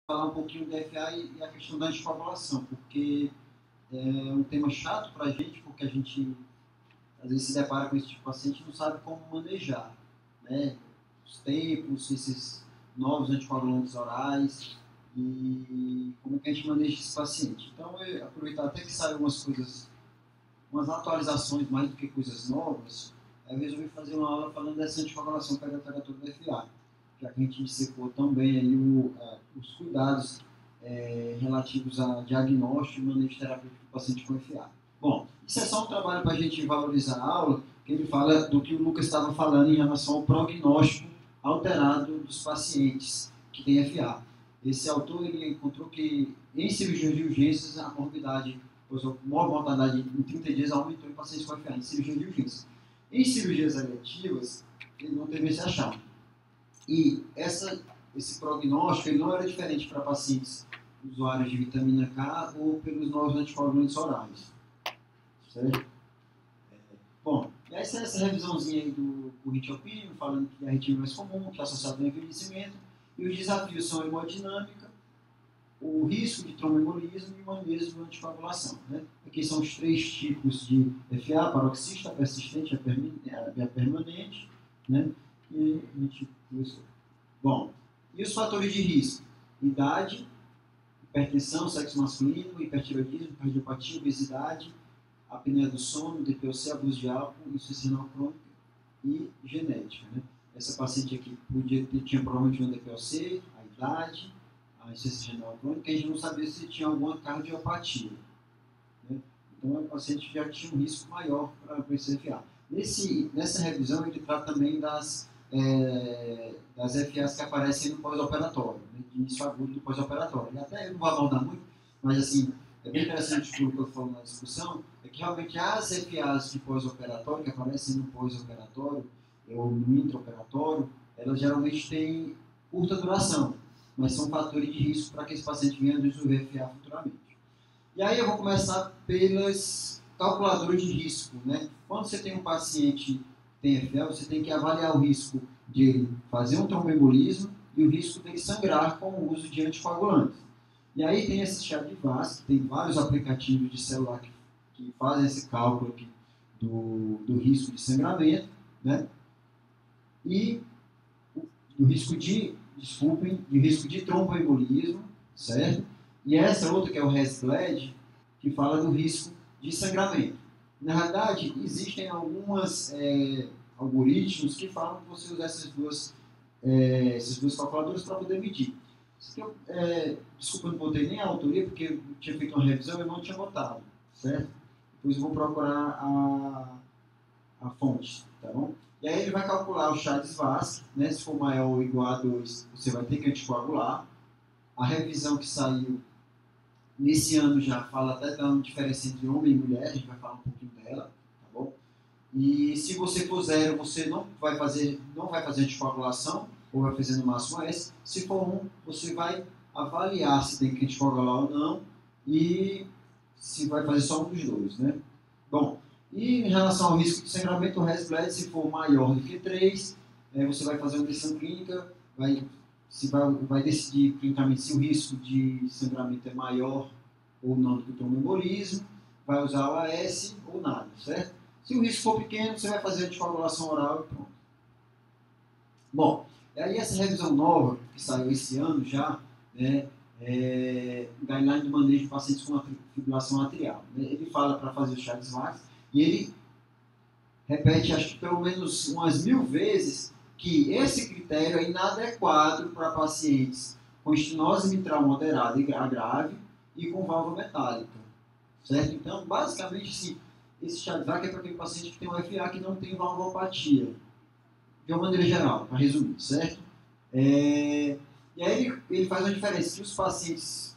falar um pouquinho do FA e a questão da anticoagulação, porque é um tema chato para a gente, porque a gente às vezes se depara com esse tipo de paciente e não sabe como manejar, né? Os tempos, esses novos anticoagulantes orais e como é que a gente maneja esse paciente. Então, eu aproveitar até que saiu umas coisas, umas atualizações mais do que coisas novas, aí eu resolvi fazer uma aula falando dessa anticoagulação pega-pega do FA, já que a gente dissecou tão bem aí os cuidados relativos a diagnóstico e manejo terapêutico do paciente com FA. Bom, isso é só um trabalho para a gente valorizar a aula, que ele fala do que o Lucas estava falando em relação ao prognóstico alterado dos pacientes que têm FA. Esse autor ele encontrou que em cirurgias de urgências a morbidade, a mortalidade em 30 dias aumentou em pacientes com FA, em cirurgia de urgência. Em cirurgias eletivas, ele não teve esse achado. E esse prognóstico ele não era diferente para pacientes usuários de vitamina K ou pelos novos anticoagulantes orais. Certo? Bom, e aí essa revisãozinha aí do Current Opinion, falando que a arritmia é mais comum, que é associada ao envelhecimento, e os desafios são a hemodinâmica, o risco de tromboembolismo e o manejo da anticoagulação. Né? Aqui são os 3 tipos de FA, paroxista, persistente e permanente, né? E a gente começou. Bom, e os fatores de risco? Idade, hipertensão, sexo masculino, hipertireoidismo, cardiopatia, obesidade, apneia do sono, DPOC, abuso de álcool, insuficiência renal crônica e genética. Né? Essa paciente aqui tinha provavelmente uma DPOC, a idade, a insuficiência renal crônica, e a gente não sabia se tinha alguma cardiopatia. Né? Então, a paciente já tinha um risco maior para esse FA. Nessa revisão, ele trata também das FAs que aparecem no pós-operatório, né, de início agudo do pós-operatório. Até eu não vou abordar muito, mas assim, é bem interessante o que eu falo na discussão, é que realmente as FAs de pós-operatório, que aparecem no pós-operatório ou no intraoperatório, elas geralmente têm curta duração, mas são fatores de risco para que esse paciente venha a desenvolver FA futuramente. E aí eu vou começar pelas calculadoras de risco. Né? Quando você tem um paciente tem FA, você tem que avaliar o risco de ele fazer um tromboembolismo e o risco dele sangrar com o uso de anticoagulantes. E aí tem esse chá de VAS, tem vários aplicativos de celular que fazem esse cálculo aqui do risco de sangramento, né? E do risco de tromboembolismo, certo? E essa outra que é o RESBLED, que fala do risco de sangramento. Na verdade, existem alguns algoritmos que falam que você usar esses dois calculadores para poder medir. Desculpa, eu não botei nem a autoria, porque eu tinha feito uma revisão e eu não tinha botado, certo? Depois eu vou procurar a fonte, tá bom? E aí ele vai calcular o Chades-Vasque, né? Se for maior ou igual a 2, você vai ter que anticoagular. A revisão que saiu nesse ano já fala até da diferença entre homem e mulher, a gente vai falar um pouquinho dela, tá bom? E se você for 0, você não vai fazer anticoagulação, ou vai fazer no máximo S. Se for 1, você vai avaliar se tem que anticoagular ou não, e se vai fazer só um dos dois, né? Bom, e em relação ao risco de sangramento, o RESBLED, se for maior do que 3, você vai fazer uma decisão clínica, vai decidir clinicamente se o risco de sangramento é maior ou não do que o tromboembolismo, vai usar o AS ou nada, certo? Se o risco for pequeno, você vai fazer a anticoagulação oral e pronto. Bom, e aí essa revisão nova, que saiu esse ano já, né, guideline do manejo de pacientes com fibrilação atrial. Né? Ele fala para fazer o Chades-Vasque e ele repete, acho que pelo menos umas 1000 vezes, que esse critério é inadequado para pacientes com estenose mitral moderada e grave e com válvula metálica, certo? Então, basicamente, sim, esse Chades-Vasque é para aquele paciente que tem um FA que não tem valvulopatia, de uma maneira geral, para resumir, certo? E aí ele faz uma diferença que os pacientes,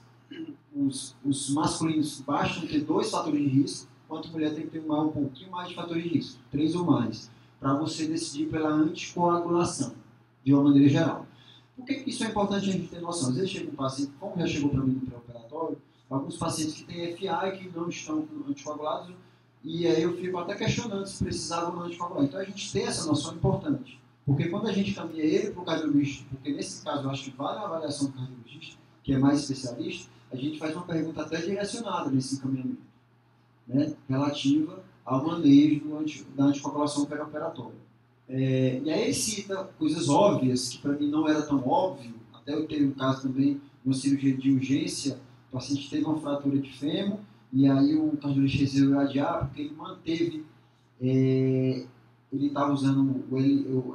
os masculinos baixam ter 2 fatores de risco, enquanto a mulher tem que ter um pouquinho mais de fatores de risco, 3 ou mais, para você decidir pela anticoagulação, de uma maneira geral. Por que isso é importante a gente ter noção? Às vezes chega um paciente, como já chegou para mim no pré-operatório, alguns pacientes que têm FA e que não estão anticoagulados, e aí eu fico até questionando se precisava ou não anticoagular. Então a gente ter essa noção é importante. Porque quando a gente caminha ele para o cardiologista, porque nesse caso eu acho que vale a avaliação do cardiologista, que é mais especialista, a gente faz uma pergunta até direcionada nesse encaminhamento, né, relativa ao manejo da anticoagulação perioperatória. E aí ele cita coisas óbvias, que para mim não era tão óbvio. Até eu tenho um caso também, de uma cirurgia de urgência, o paciente teve uma fratura de fêmur, e aí o cardiologista resolveu adiar, porque ele manteve, ele estava usando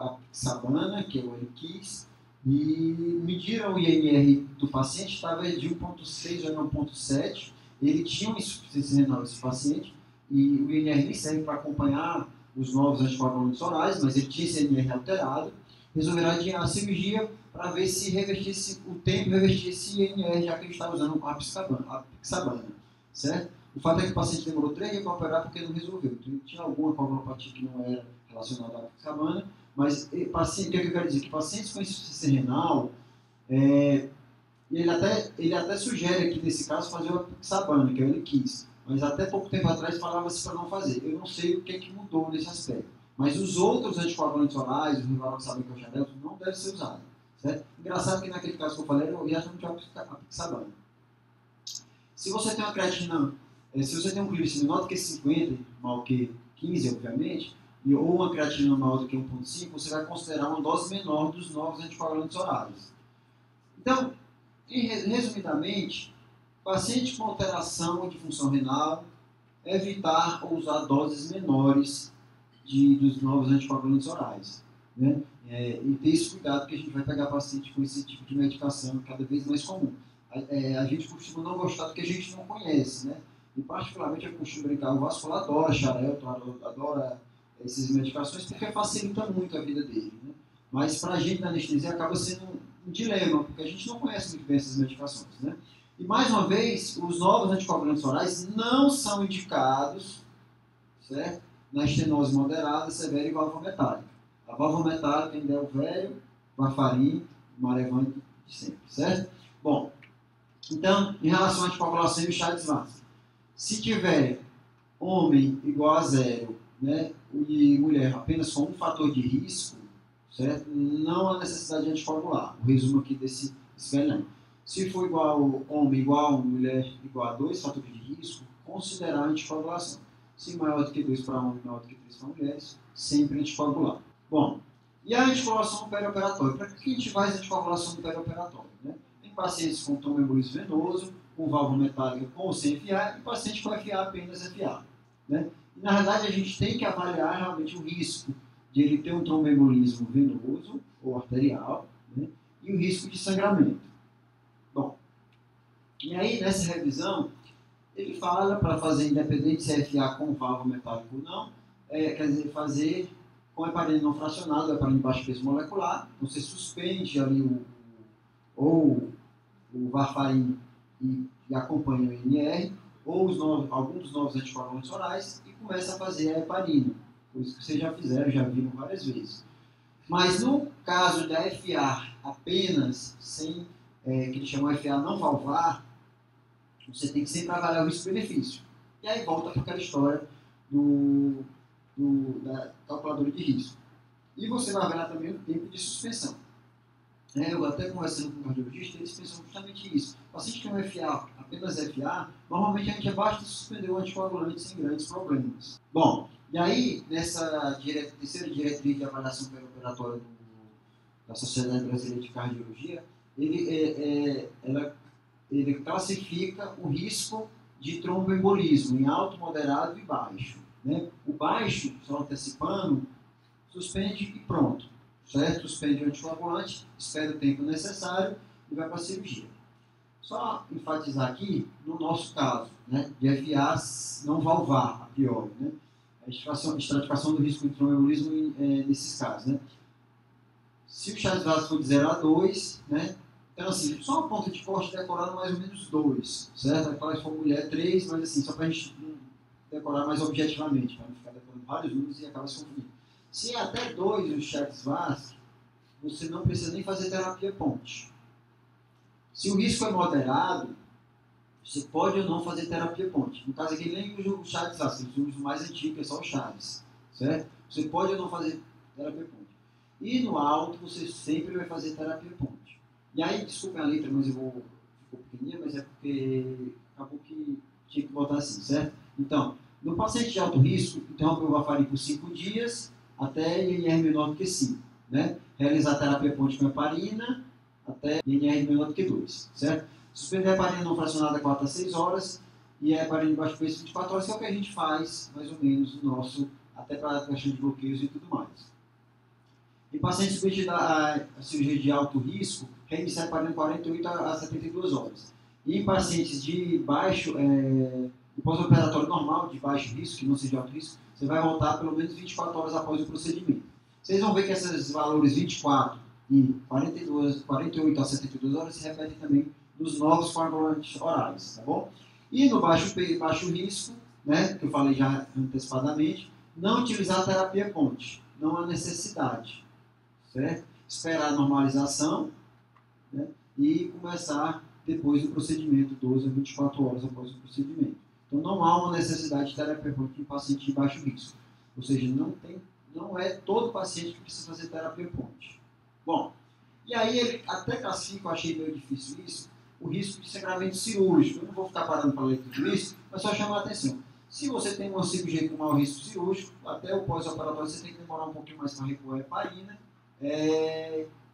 a Pixabana, que é o Eliquis, e mediram o INR do paciente, estava de 1,6 a 1,7, ele tinha uma insuficiência renal esse paciente, e o INR nem serve para acompanhar os novos anticoagulantes orais, mas ele tinha esse INR alterado, resolveram adiar a cirurgia para ver se revertisse o tempo, revertisse esse INR, já que ele estava usando a Pixabana, certo? O fato é que o paciente demorou 3 dias para operar porque não resolveu. Então, ele tinha alguma coagulopatia que não era relacionada à Pixabana, mas paciente, o que eu quero dizer? Que pacientes com insuficiência renal, ele até sugere aqui, nesse caso, fazer a Pixabana, que é o Eliquis. Mas até pouco tempo atrás falava-se para não fazer. Eu não sei o que é que mudou nesse aspecto. Mas os outros anticoagulantes orais, o Rivaroxaban e o Xarelto, não devem ser usados. Certo? Engraçado que naquele caso que eu falei, eu já não tinha a Pixabana. Se você tem uma creatina, se você tem um clírice menor do que 50, maior que 15, obviamente, ou uma creatina maior do que 1,5, você vai considerar uma dose menor dos novos anticoagulantes orais. Então, resumidamente, paciente com alteração de função renal, evitar ou usar doses menores dos novos anticoagulantes orais, né? E ter esse cuidado, que a gente vai pegar paciente com esse tipo de medicação cada vez mais comum. A gente costuma não gostar do que a gente não conhece, né? E particularmente eu costumo brincar, o vascular adora Xarelto, adora essas medicações, porque facilita muito a vida dele, né? Mas para a gente na anestesia acaba sendo um dilema, porque a gente não conhece muito bem essas medicações, né? E mais uma vez, os novos anticoagulantes orais não são indicados, certo, na estenose moderada, severa e valvometálica. A valvometálica ainda é o velho, varfarin, marevante de sempre, certo? Bom, então, em relação à anticoagulação e o chá de Schwarz, se tiver homem igual a 0, né, e mulher apenas com um fator de risco, certo, não há necessidade de anticoagular. O resumo aqui desse velhão. Se for homem igual a mulher igual a 2 fatores de risco, considerar a anticoagulação. Se maior do que 2 para homem, maior do que 3 para mulheres, sempre anticoagular. Bom, e a anticoagulação perioperatória? Para que a gente faz a anticoagulação perioperatória? Né? Em pacientes com tromboembolismo venoso, com válvula metálica com ou sem FA, e paciente com FA apenas FA. Né? E, na verdade, a gente tem que avaliar realmente o risco de ele ter um tromboembolismo venoso ou arterial, né? E o risco de sangramento. Bom, e aí nessa revisão, ele fala para fazer independente se é FA com válvula metálica ou não, quer dizer, fazer com heparina não fracionado, heparina de baixo peso molecular, você suspende ali o varfarin e acompanha o INR, ou alguns dos novos anticoagulantes orais, e começa a fazer a heparina. Por isso que vocês já fizeram, já viram várias vezes. Mas no caso da FA apenas, sem, que eles chamam FA não valvar, você tem que sempre avaliar o risco-benefício. E aí volta para aquela história da calculadora de risco. E você vai avaliar também o tempo de suspensão. Eu até conversando com o cardiologista, eles pensam justamente isso. O paciente que tem um FA, apenas FA, normalmente a gente basta suspender o anticoagulante sem grandes problemas. Bom, e aí, nessa terceira diretriz de avaliação perioperatória da Sociedade Brasileira de Cardiologia, ele classifica o risco de tromboembolismo em alto, moderado e baixo. Né? O baixo, só antecipando, suspende e pronto. Certo? Suspende o anticoagulante, espera o tempo necessário e vai para a cirurgia. Só enfatizar aqui, no nosso caso, né, de FA não valvar, a priori, né? A estratificação do risco de tromboembolismo nesses casos. Né? Se o chá de Schwarz for de 0 a 2, né? Então, assim, só uma ponta de corte decorando mais ou menos 2, certo? Aí fala que for mulher 3, mas assim, só para a gente decorar mais objetivamente, para não ficar decorando vários números e acabar se confundindo. Se é até 2 o chá de Schwarz, você não precisa nem fazer terapia ponte. Se o risco é moderado, você pode ou não fazer terapia ponte. No caso aqui, nem usa o chá de Schwarz, eles usam o mais antigo, que é só o Chaves, certo? Você pode ou não fazer terapia ponte. E no alto, você sempre vai fazer terapia ponte. E aí, desculpem a letra, mas eu vou pequenininha, mas é porque acabou que tinha que botar assim, certo? Então, no paciente de alto risco, interromper o varfarine por 5 dias, até INR menor do que 5, né? Realizar terapia ponte com heparina, até INR menor do que 2, certo? Suspender a heparina não fracionada 4 a 6 horas, e a heparina de baixo peso 24 horas, que é o que a gente faz, mais ou menos, no nosso, até para a questão de bloqueios e tudo mais. Em pacientes submetidos a cirurgia de alto risco, reiniciar a heparina 48 a 72 horas. E em pacientes de baixo, pós-operatório normal, de baixo risco, que não seja de alto risco, você vai voltar pelo menos 24 horas após o procedimento. Vocês vão ver que esses valores 24 e 48 a 72 horas se repetem também nos novos coagulantes orais, tá bom? E no baixo risco, né, que eu falei já antecipadamente, não utilizar a terapia ponte, não há necessidade, certo? Esperar a normalização, né, e começar depois do procedimento, 12 a 24 horas após o procedimento. Então não há uma necessidade de terapia ponte em paciente de baixo risco, ou seja, não é todo paciente que precisa fazer terapia ponte. Bom, e aí ele até classifica, eu achei meio difícil isso, o risco de sangramento cirúrgico. Eu não vou ficar parando para ler tudo isso, mas só chamar a atenção. Se você tem uma cirurgia com mau risco cirúrgico, até o pós-operatório você tem que demorar um pouquinho mais para repor a heparina,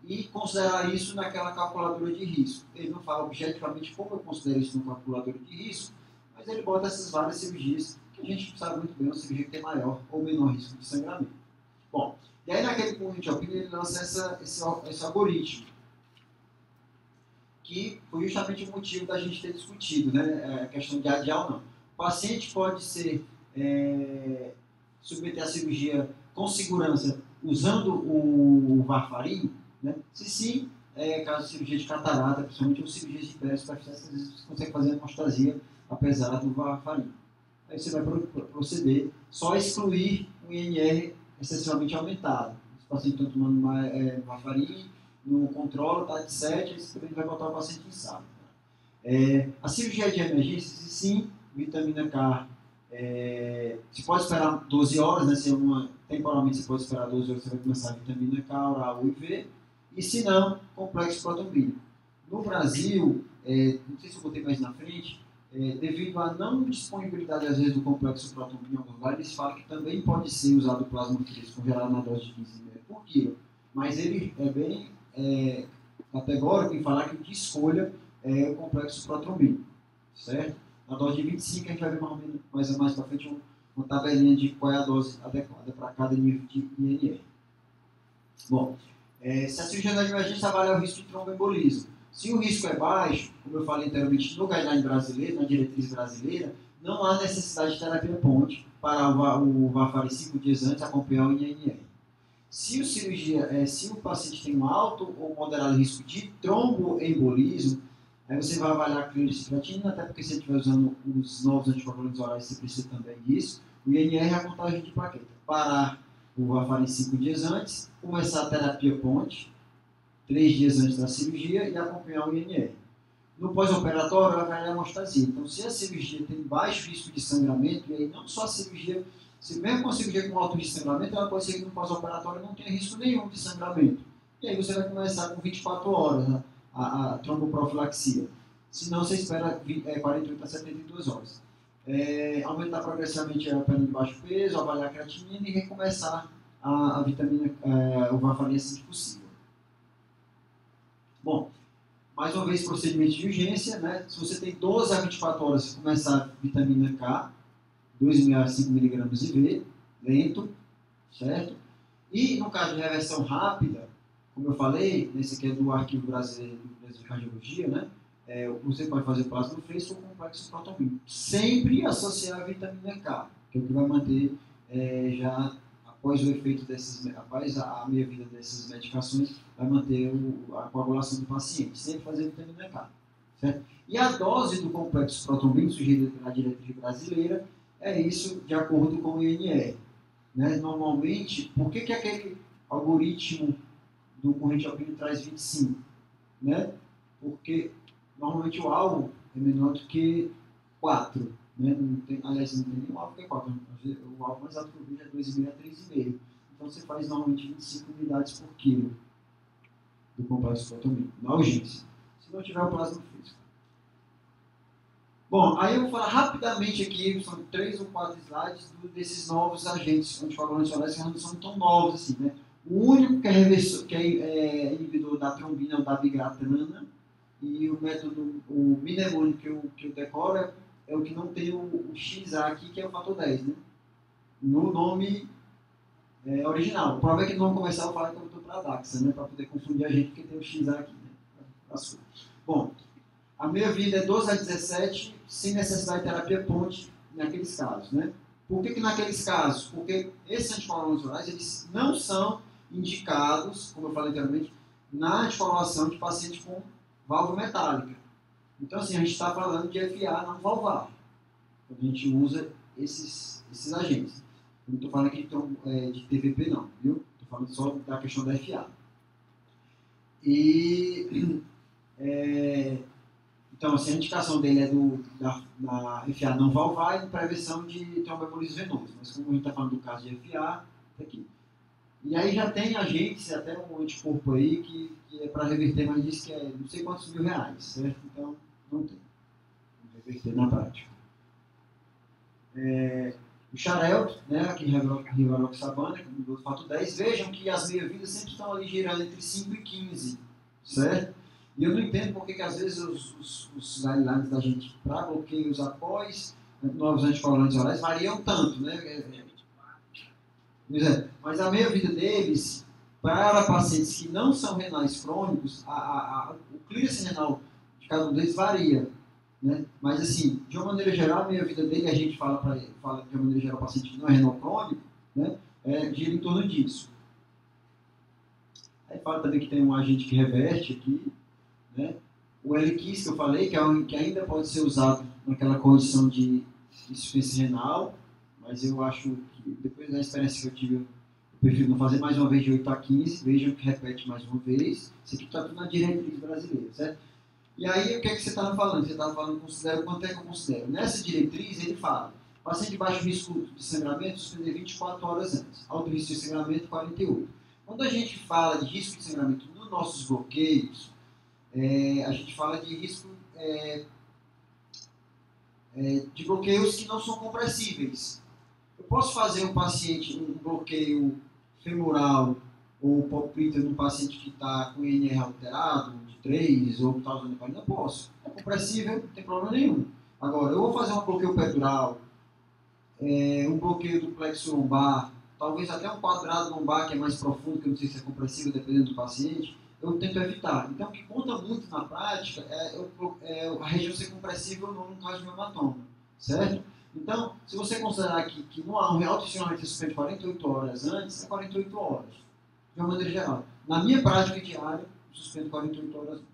e considerar isso naquela calculadora de risco. Ele não fala objetivamente como eu considero isso numa calculadora de risco, mas ele bota essas várias cirurgias que a gente sabe muito bem, uma cirurgia que tem maior ou menor risco de sangramento. Bom, e aí naquele ponto de opinião ele lança esse algoritmo, que foi justamente o motivo da gente ter discutido, né, a questão de adiar ou não. O paciente pode ser submeter a cirurgia com segurança usando o varfarine, né? Se sim, caso de cirurgia de catarata, principalmente ou cirurgias de pele superficiais, às vezes você consegue fazer a hemostasia apesar do varfarine. Aí você vai proceder só a excluir o INR excessivamente aumentado. Se o paciente está tomando varfarine, no controle está de 7, aí você também vai botar o paciente em sala. A cirurgia de emergência, sim, vitamina K, você pode esperar 12 horas, né? Temporalmente você pode esperar 12 horas, você vai começar a vitamina K, oral IV, e se não, complexo protombílico. No Brasil, não sei se eu botei mais na frente, devido à não disponibilidade, às vezes, do complexo protombílico em alguns lugares, eles falam que também pode ser usado o plasma fresco congelado na dose de 15 ml por quilo, mas ele é bem categórico em falar que o de escolha é o complexo protrombínico, certo? Na dose de 25 a gente vai ver mais para frente uma tabelinha de qual é a dose adequada para cada nível de INR. Bom, se a cirurgia da emergência avalia o risco de tromboembolismo, se o risco é baixo, como eu falei anteriormente no guideline brasileiro, na diretriz brasileira, não há necessidade de terapia ponte para o varfarine 5 dias antes acompanhar o INR. Se o paciente tem um alto ou moderado risco de tromboembolismo, aí você vai avaliar a creatina, até porque se você estiver usando os novos anticoagulantes orais, você precisa também disso. O INR é a contagem de plaqueta. Parar o varfarine 5 dias antes, começar a terapia ponte, 3 dias antes da cirurgia e acompanhar o INR. No pós-operatório, avaliar a hemostasia. Então, se a cirurgia tem baixo risco de sangramento, e aí não só a cirurgia, mesmo com a cirurgia com alto risco de sangramento, ela pode ser que no pós-operatório não tenha risco nenhum de sangramento. E aí você vai começar com 24 horas, né, a tromboprofilaxia. Se não, você espera 48 a 72 horas. Aumentar progressivamente a pele de baixo peso, avaliar a creatinina e recomeçar a vitamina, o varfarine assim que possível. Bom, mais uma vez, procedimento de urgência, né? Se você tem 12 a 24 horas, começar a vitamina K, 2 a 5 mg IV, lento, certo? E no caso de reversão rápida, como eu falei, nesse aqui é do Arquivo Brasileiro de Cardiologia, né? Você pode fazer plasma fresco ou complexo protombílico. Sempre associar a vitamina K, que é o que vai manter já após o efeito após a meia-vida dessas medicações, vai manter a coagulação do paciente. Sempre fazer vitamina K, certo? E a dose do complexo protombílico sugerida pela diretriz brasileira é isso de acordo com o INR. Né? Normalmente, por que aquele algoritmo do corrente alpino traz 25? Né? Porque normalmente o alvo é menor do que 4. Né? Aliás, não tem nenhum alvo que é 4. O alvo mais alto que eu vejo é 2,5 a 3,5. Então você faz normalmente 25 unidades por quilo do complexo protombílico, na urgência. Se não tiver o plasma físico. Bom, aí eu vou falar rapidamente aqui, são 3 ou 4 slides desses novos agentes anticoagulantes orais que não são tão novos assim, né? O único que é inibidor da trombina é o dabigatran, e o método, o Minemone que eu decoro é o que não tem o XA aqui, que é o fator 10, né? No nome original. O problema é que no nome comercial eu falo que eu estou para a Daxa, né? Para poder confundir a gente, porque tem o XA aqui, né? Bom, a meia-vida é 12 a 17, sem necessidade de terapia ponte naqueles casos, né? Por que naqueles casos? Porque esses anticoagulantes orais, eles não são indicados, como eu falei anteriormente, na anticoagulação de pacientes com válvula metálica. Então, assim, a gente está falando de FA não valvar, quando a gente usa esses agentes. Não estou falando aqui de TVP, não, viu? Estou falando só da questão da FA. Então, assim, a indicação dele é da FA não valvar e prevenção de tromboembolismo venoso. Mas como a gente está falando do caso de FA, está aqui. E aí já tem agentes, até um anticorpo aí, que é para reverter, mas diz que é não sei quantos mil reais, certo? Então, não tem. Vamos reverter na prática. O Xarelto, né, aqui Rivaroxabana, que mudou do fato 10, vejam que as meia-vidas sempre estão ali girando entre 5 e 15, certo? E eu não entendo porque que às vezes os guidelines da gente para bloqueios após novos anticoagulantes orais variam tanto, né? Mas a meia-vida deles, para pacientes que não são renais crônicos, o clearance renal de cada um deles varia. Né? Mas, assim, de uma maneira geral, a meia-vida dele, a gente fala de uma maneira geral, o paciente que não é renal crônico, né? Gira em torno disso. Aí fala também que tem um agente que reverte aqui, né? O Eliquis, que eu falei, que ainda pode ser usado naquela condição de insuficiência renal, mas eu acho que, depois da experiência que eu tive, eu prefiro não fazer mais uma vez de 8 a 15, vejam que repete mais uma vez. Isso aqui está tudo na diretriz brasileira, certo? E aí, o que é que você estava falando? Você estava falando, considero, quanto é que eu considero? Nessa diretriz, ele fala, paciente de baixo risco de sangramento, suspender 24 horas antes. Alto risco de sangramento, 48. Quando a gente fala de risco de sangramento nos nossos bloqueios, a gente fala de risco de bloqueios que não são compressíveis. Eu posso fazer um paciente, um bloqueio femoral ou poplita num paciente que está com INR alterado, de 3 ou que está usando heparina? Não posso. É compressível, não tem problema nenhum. Agora, eu vou fazer um bloqueio pedural, um bloqueio do plexo lombar, talvez até um quadrado lombar que é mais profundo, que eu não sei se é compressível, dependendo do paciente, eu tento evitar. Então, o que conta muito na prática é a região ser compressível ou não no caso de um hematoma, certo? Então, se você considerar que um autoestimamento é suspenso 48 horas antes, é 48 horas, de uma maneira geral. Na minha prática diária, eu suspendo 48 horas antes.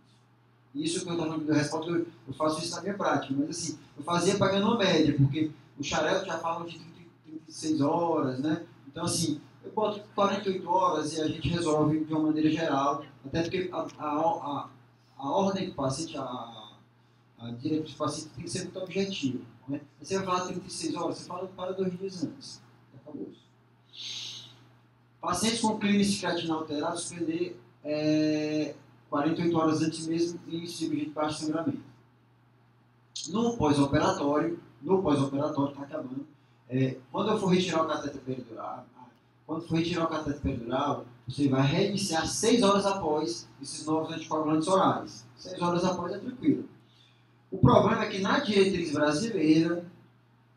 Isso que eu estava dando resposta, eu faço isso na minha prática, mas assim, eu fazia pagando uma média, porque o Xarelto já fala de 36 horas, né? Então, assim, eu boto 48 horas e a gente resolve de uma maneira geral, até porque a ordem do paciente, a diretriz do paciente tem que ser muito objetiva. Né? Você vai falar 36 horas, você fala para 2 dias antes. Acabou. Pacientes com clínica de creatina alterada, suspender 48 horas antes mesmo em cirurgia de baixo sangramento. No pós-operatório, está acabando, quando eu for retirar o cateter peridural, você vai reiniciar 6 horas após esses novos anticoagulantes orais. 6 horas após é tranquilo. O problema é que na diretriz brasileira,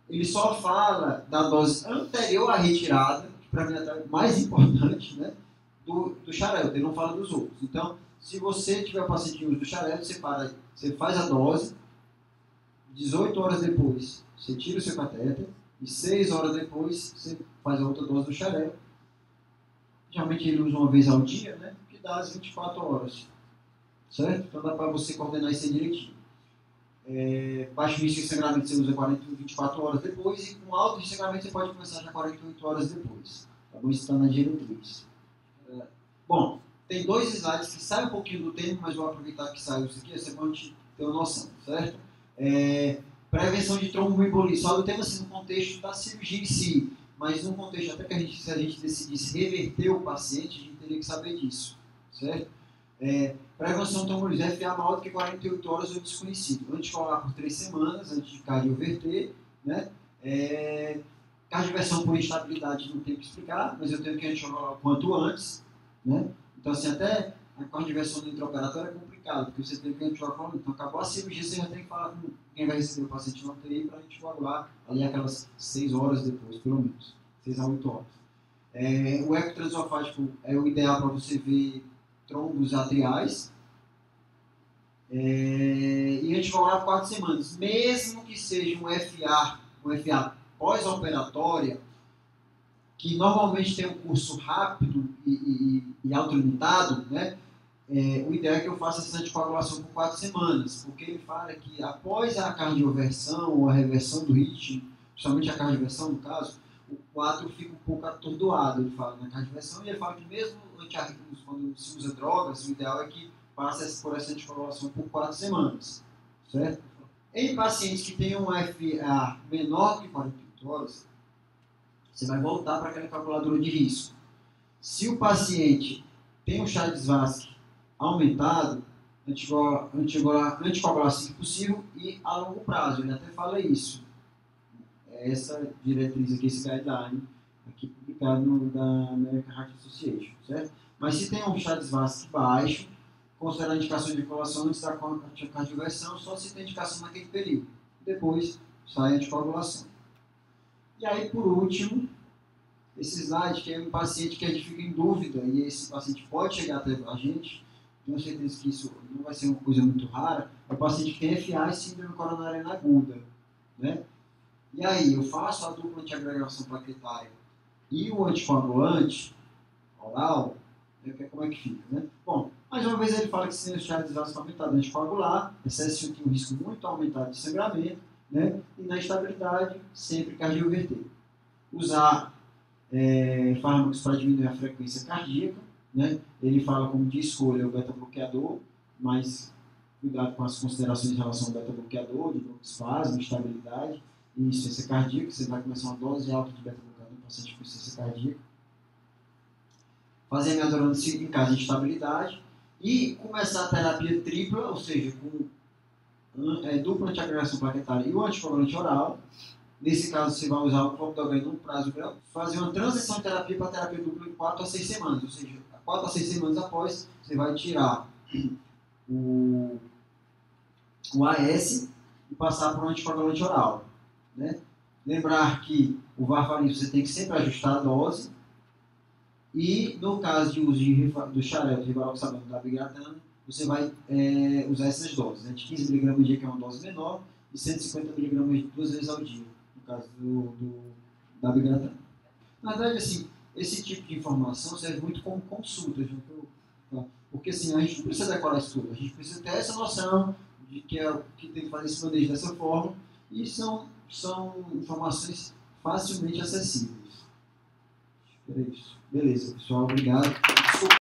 ele só fala da dose anterior à retirada, que para mim é mais importante, né, do Xarelto, ele não fala dos outros. Então, se você tiver um paciente do Xarelto, você faz a dose, 18 horas depois, você tira o seu catéter, e 6 horas depois, você faz a outra dose do Xarelto. Geralmente ele usa uma vez ao dia, né, que dá as 24 horas. Certo? Então dá para você coordenar isso direitinho. Baixo risco de sangramento você usa 24 horas depois, e com alto risco de sangramento você pode começar já 48 horas depois. Tá bom? Isso está na diretriz. Bom, tem 2 slides que saem um pouquinho do tempo, mas vou aproveitar que saiu isso aqui, você pode ter uma noção, certo? Prevenção de tromboembolismo, só do tema assim, no contexto da cirurgia em si, mas no contexto, até que se a gente decidisse reverter o paciente, a gente teria que saber disso, certo? Prevenção trombolise, FA maior do que 48 horas ou desconhecido. Anticoagular por 3 semanas, antes de cardioverter, né? Cardioversão por instabilidade não tem que explicar, mas eu tenho que anticoagular quanto antes, né? Então, assim, até a cardioversão do intraoperatório é complicado, porque você tem que anticoagular. Então, acabou a cirurgia, você já tem que falar com quem vai receber o paciente na UTI para anticoagular ali aquelas 6 horas depois, pelo menos. 6 a 8 horas. O eco transesofágico é o ideal para você ver trombos atriais. E anticoagular por 4 semanas. Mesmo que seja um FA pós-operatória, que normalmente tem um curso rápido e autolimitado, né? O ideal é que eu faça essa anticoagulação por 4 semanas, porque ele fala que após a cardioversão ou a reversão do ritmo, principalmente a cardioversão no caso, o quadro fica um pouco atordoado, ele fala na cardioversão, e ele fala que mesmo antiarrítmicos, quando se usa drogas, o ideal é que passe por essa anticoagulação por 4 semanas, certo? Em pacientes que tenham um FA menor que 48 horas, você vai voltar para aquela calculadora de risco. Se o paciente tem um Chades-Vasque aumentado, anticoagular assim que possível e a longo prazo. Ele até fala isso. Essa diretriz aqui, esse guideline, aqui publicado no da American Heart Association, certo? Mas se tem um Chades-Vasque baixo, considerar a indicação de coagulação antes da cardioversão, só se tem indicação naquele período. Depois, sai a anticoagulação. E aí, por último, esse slide, que é um paciente que a gente fica em dúvida, e esse paciente pode chegar até a gente, tenho certeza que isso não vai ser uma coisa muito rara, é o paciente que tem FA e síndrome coronariana aguda, né? E aí, eu faço a dupla antiagregação plaquetária e o anticoagulante oral, como é que fica, né? Bom, mais uma vez ele fala que se o Chades-Vasque aumentado anticoagular, excesso tem um risco muito aumentado de sangramento, né? E na estabilidade, sempre cardioverter. Usar fármacos para diminuir a frequência cardíaca, né? Ele fala como de escolha o beta-bloqueador, mas cuidado com as considerações em relação ao beta-bloqueador, de broncoespasmo, estabilidade e insuficiência cardíaca. Você vai começar uma dose alta de beta-bloqueador no paciente com insuficiência cardíaca. Fazer a meadorona em caso de estabilidade e começar a terapia tripla, ou seja, com dupla antiagregação plaquetária e o anticoagulante oral. Nesse caso, você vai usar o clopidogrel no prazo grave, fazer uma transição de terapia para terapia dupla em 4 a 6 semanas. Ou seja, 4 a 6 semanas após, você vai tirar o AS e passar para o anticoagulante oral, né? Lembrar que o varfarine você tem que sempre ajustar a dose. E no caso de uso do xarelto, rivaroxabano, da bigratana, você vai usar essas doses, né? De 15 mg por dia, que é uma dose menor, e 150 mg 2 vezes ao dia, no caso da bigratana. Na verdade, assim, esse tipo de informação serve muito como consulta, porque assim, a gente não precisa decorar isso tudo, a gente precisa ter essa noção de que tem que fazer esse manejo dessa forma, e são informações facilmente acessíveis. Era isso. Beleza, pessoal, obrigado.